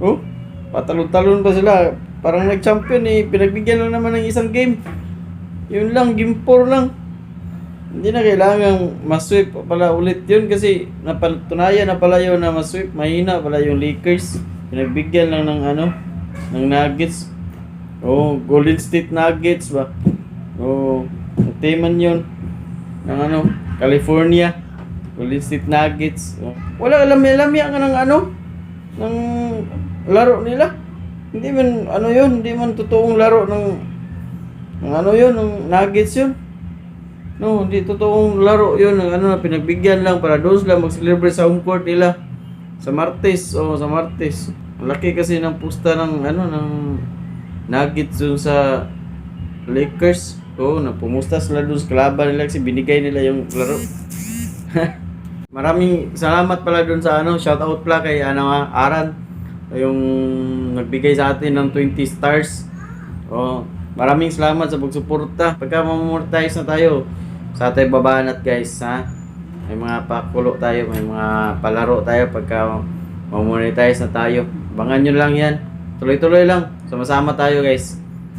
Oh, patalon-talon pa sila. Parang nag-champion eh. Pinagbigyan lang naman ng isang game. Yun lang, game 4 lang. Hindi na kailangang masweep pala ulit yun kasi napatunayan na pala yun na masweep. Mahina pala yung Lakers. Pinagbigyan lang ng ng Nuggets. Oh, Golden State Nuggets ba? Oh, teman yun. Ng California. Golden State Nuggets. Oh. Wala alam-alam yan ng laro nila. Hindi man yun, hindi man totoong laro ng yun, ng Nuggets yun. No, hindi totoong laro yun, ng na pinagbigyan lang para doon sila mag-celebrate sa home court nila. Sa Martes, sa Martes. Laki kasi ng pusta ng ng Nuggets dun sa Lakers. Napumusta sila dun sa kalaban nila kasi binigay nila yung laro. Maraming salamat pala dun sa shout out pala kay Aran, yung nagbigay sa atin ng 20 stars. Maraming salamat sa pagsuporta. Pagka mamamortize na tayo sa ating babanat guys, ha. May mga pakulo tayo, may mga palaro tayo pagka mamonetize na tayo. Abangan nyo lang yan. Tuloy-tuloy lang. Sama-sama tayo guys.